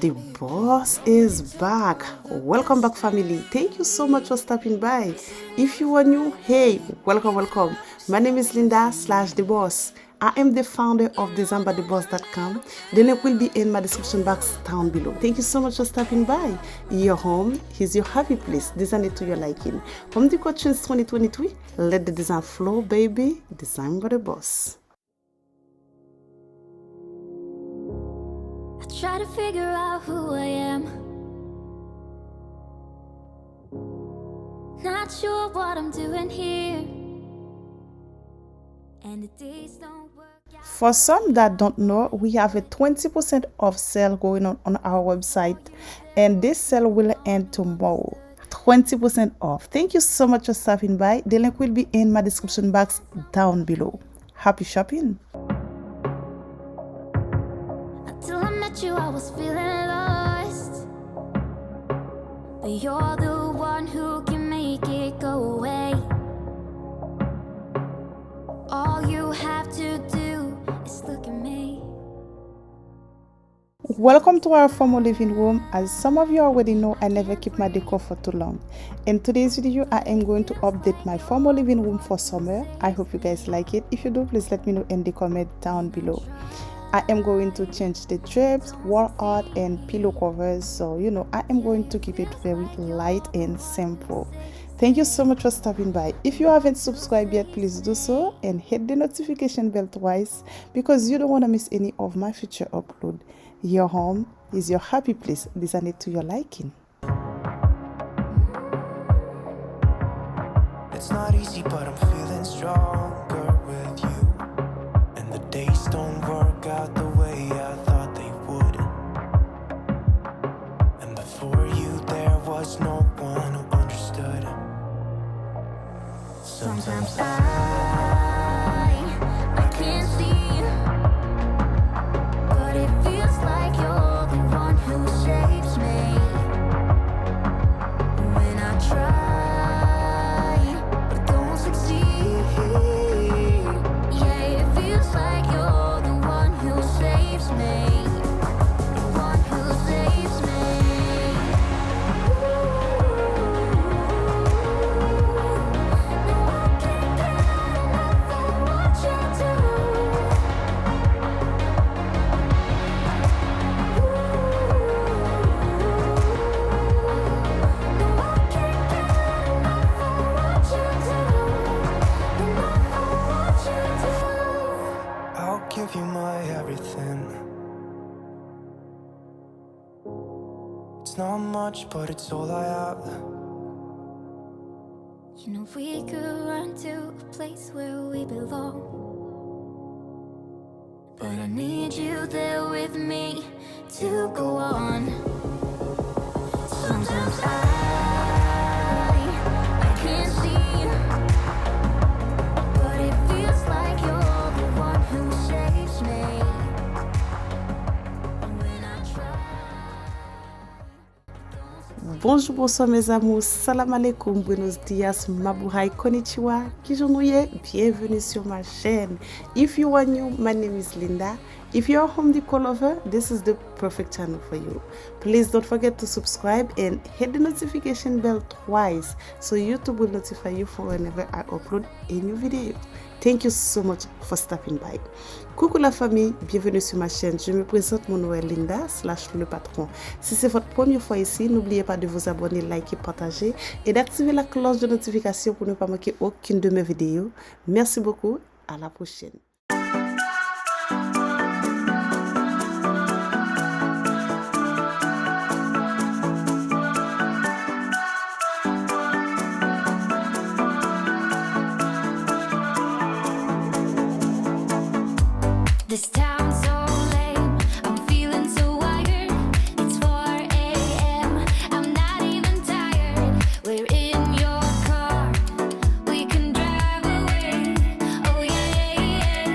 The boss is back. Welcome back, family. Thank you so much for stopping by. If you are new, hey, welcome. My name is Linda /the boss. I am the founder of DecemberTheBoss.com. The link will be in my description box down below. Thank you so much for stopping by. Your home is your happy place. Design it to your liking. Home Decor Trends 2023. Let the design flow, baby. Design by the boss. Try to figure out who I am. Not sure what I'm doing here. And the days don't work out. For some that don't know, we have a 20% off sale going on our website, and this sale will end tomorrow. 20% off. Thank you so much for stopping by. The link will be in my description box down below. Happy shopping. Till I met you, I was feeling lost. But you're the one who can make it go away. All you have to do is look at me. Welcome to our formal living room. As some of you already know, I never keep my decor for too long. In today's video, I am going to update my formal living room for summer. I hope you guys like it. If you do, please let me know in the comment down below. I am going to change the drapes, wall art, and pillow covers. So, I am going to keep it very light and simple. Thank you so much for stopping by. If you haven't subscribed yet, please do so and hit the notification bell twice because you don't want to miss any of my future upload. Your home is your happy place. Design it to your liking. It's not easy, but I'm feeling stronger with you. And the days don't work out the way I thought they would. And before you there was no one who understood. Sometimes I can't see, but it feels like you're the one who saves me. When I try, but don't succeed. Yeah, it feels like you're the one who saves me. The one who saves me. No, I can't get enough of what you do. No, I can't get enough of what you do. Enough of what you do. I'll give you my everything. It's not much, but it's all I have. You know we could run to a place where we belong, but I need you there with me to go on. Sometimes I can't see, but it feels like you're the one who saves me. When I try. Bonjour, bonsoir mes amours, salam alaikum, buenos dias, mabuhay, konnichiwa, kijounuye, bienvenue sur ma chaîne. If you are new, my name is Linda. If you are home decor lover, this is the perfect channel for you. Please don't forget to subscribe and hit the notification bell twice so YouTube will notify you for whenever I upload a new video. Thank you so much for stopping by. Coucou la famille, bienvenue sur ma chaîne. Je me présente, mon nom est Linda /le patron. Si c'est votre première fois ici, n'oubliez pas de vous abonner, liker, partager et d'activer la cloche de notification pour ne pas manquer aucune de mes vidéos. Merci beaucoup, à la prochaine. This town's so lame, I'm feeling so wired. It's 4 a.m., I'm not even tired. We're in your car, we can drive away. Oh yeah, yeah, yeah.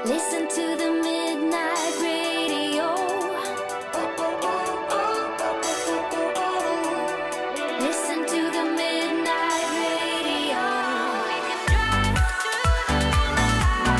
Listen to the midnight radio. Listen to the midnight radio. We can drive through the night.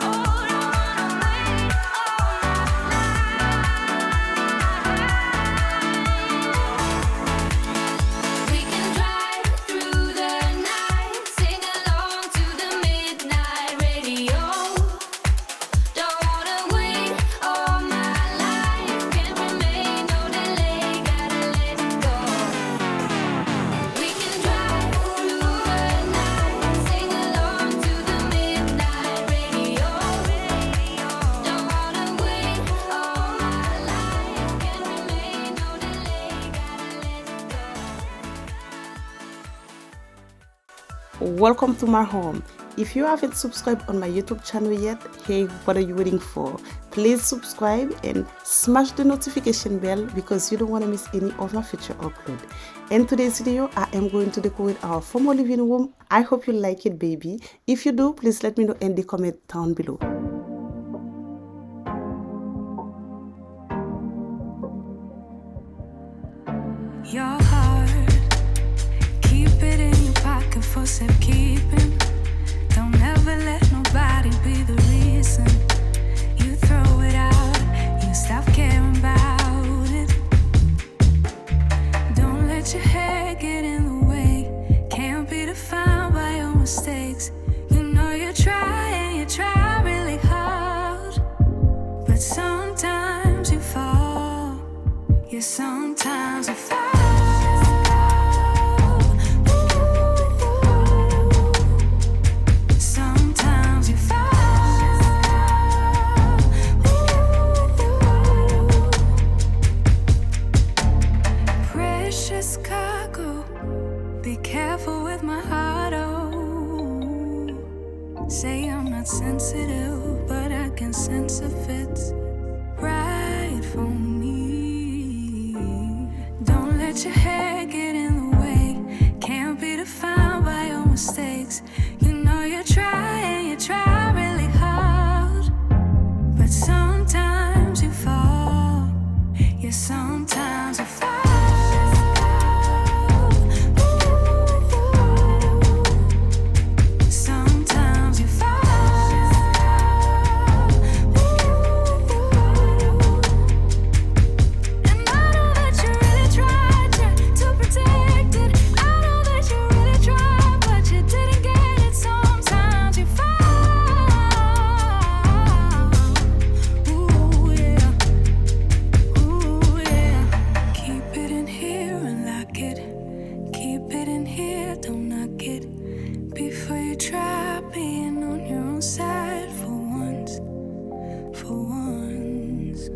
Oh, don't wanna wait all night. We can drive through the night, sing along to the midnight radio. Don't wanna wait all my life, can't remain, no delay, gotta let go. We can drive through the night, sing along to the midnight radio. Don't wanna wait all my life, can't remain, no delay, gotta let go. Welcome to my home. If you haven't subscribed on my YouTube channel yet, hey, what are you waiting for? Please subscribe and smash the notification bell because you don't want to miss any of my future upload. In today's video, I am going to decorate our formal living room. I hope you like it, baby. If you do, please let me know in the comment down below. Your heart, keep it in your pocket for safekeeping. Don't ever let nobody be the reason you throw it out. You stop caring about it. Don't let your hair get in the way. Can't be defined by your mistakes. You know you try and you try really hard, but sometimes you fall. Yeah, sometimes you fall. Sometimes you fall. Precious cargo, be careful with my heart. Oh, say I'm not sensitive, but I can sense if it's right for me. Don't let your hair get in the way. Can't be defined by your mistakes. You know you try and you try really hard, but sometimes you fall. Yeah, sometimes you fall. Sometimes you fall. And I know that you really tried, yeah, to protect it. I know that you really tried, but you didn't get it. Sometimes you fall. Ooh, yeah. Ooh, yeah. Keep it in here and lock it. Keep it in here, don't knock it. Before you try being on your own side for once, for once.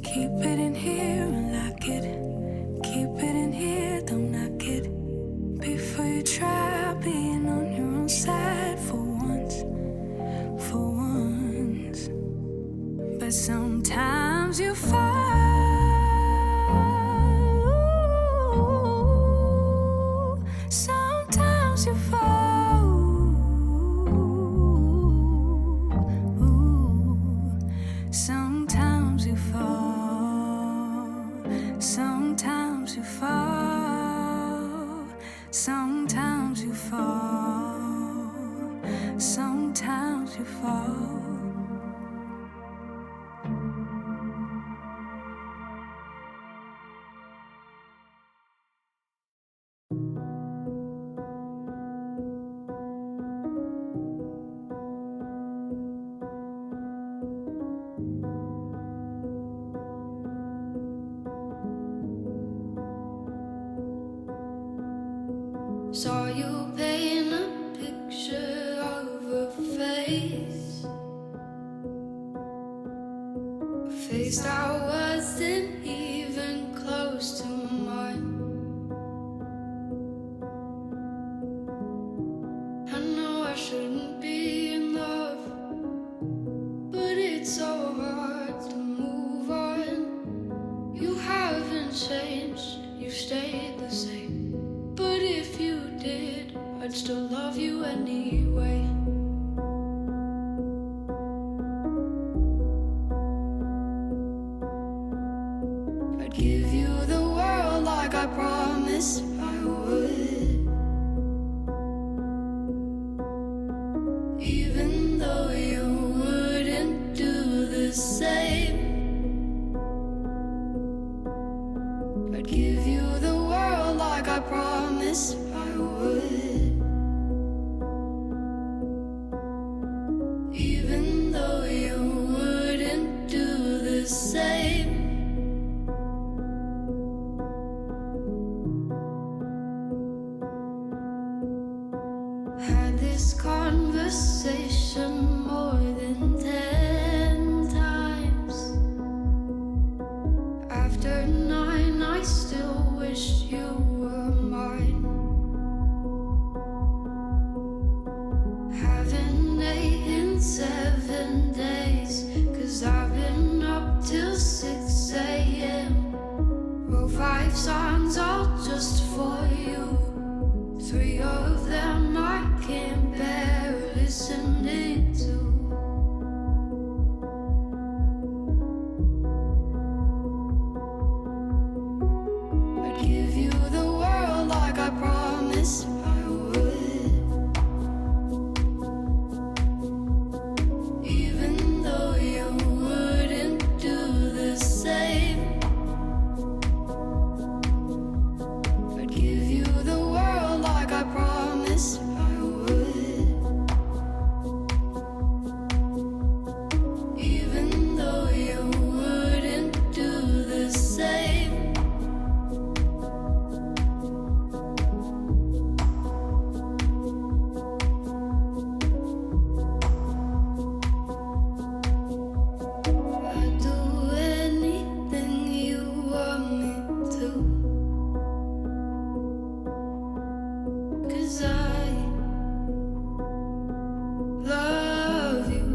Keep it in here and lock it. Keep it in here, don't knock it. Before you try being on your own side for once, for once. But sometimes you fall. Sometimes you fall. Sometimes you fall. Sometimes you fall. Sometimes you fall. Sometimes you fall. Saw you paint a picture of a face, a face that wasn't even close to mine. I know I shouldn't be in love, but it's so hard to move on. You haven't changed, you stayed the same. But if you did, I'd still love you anyway. I'd give you the world like I promised I would. Even though you wouldn't do the same. I'd give you the world like I promised I would. Even though you wouldn't do the same. Had this conversation more than 10 times. After 9, I still wish you were mine. Haven't ate in 7 days, 'cause I've been up till 6 a.m. Wrote 5 songs all just for you. 3 of them I can't bear listening to. I'd give you the world like I promised I would. Even though you wouldn't do the same. I'd give you the world like I promised I would. Even though you wouldn't do the same. I'd do anything you want me to. 'Cause I love you.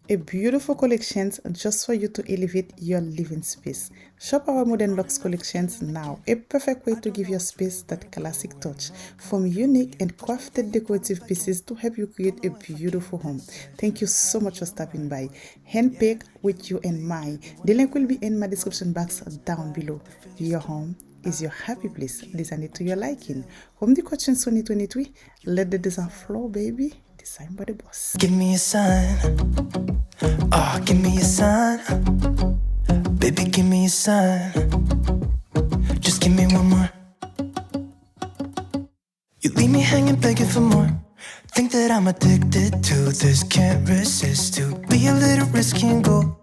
A beautiful collections just for you to elevate your living space. Shop our modern luxe collections now. A perfect way to give your space that classic touch. From unique and crafted decorative pieces to help you create a beautiful home. Thank you so much for stopping by. Handpicked with you in mind. The link will be in my description box down below. Your home is your happy place. Design it to your liking. Home Decorations 2023. Let the design flow, baby. Designed by the boss. Give me a sign. Oh, give me a sign. Baby, give me a sign. Just give me one more. You leave me hanging, begging for more. Think that I'm addicted to this, can't resist to be a little risky and go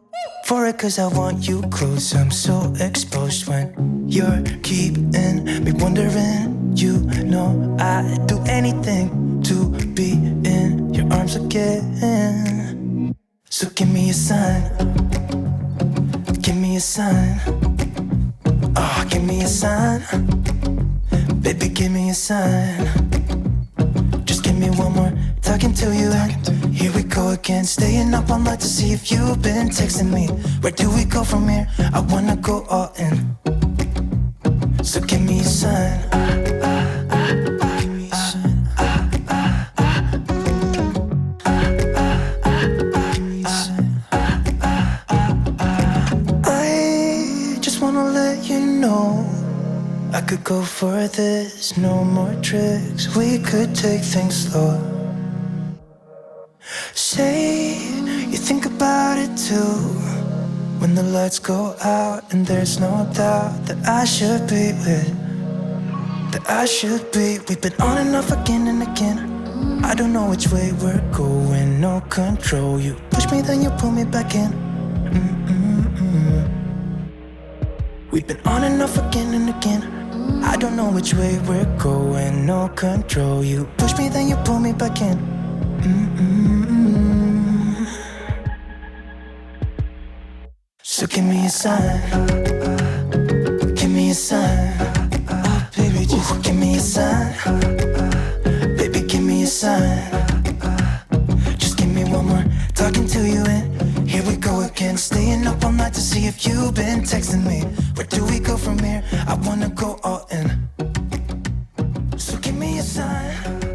for it, 'cause I want you close. I'm so exposed when you're keeping me wondering. You know I'd do anything to be in your arms again. So give me a sign. Give me a sign. Oh, give me a sign. Baby, give me a sign. Just give me one more. Talking to you. Here we go again. Staying up all night to see if you've been texting me. Where do we go from here? I wanna go all in. So give me a sign. I just wanna let you know I could go for this, no more tricks. We could take things slow. Say you think about it too. When the lights go out and there's no doubt that I should be with, that I should be. We've been on and off again and again. I don't know which way we're going, no control. You push me, then you pull me back in. We've been on and off again and again. I don't know which way we're going, no control. You push me, then you pull me back in. So give me a sign. Give me a sign. Oh, baby, just give me a sign. you've been texting me. Where do we go from here? I wanna go all in. So give me a sign.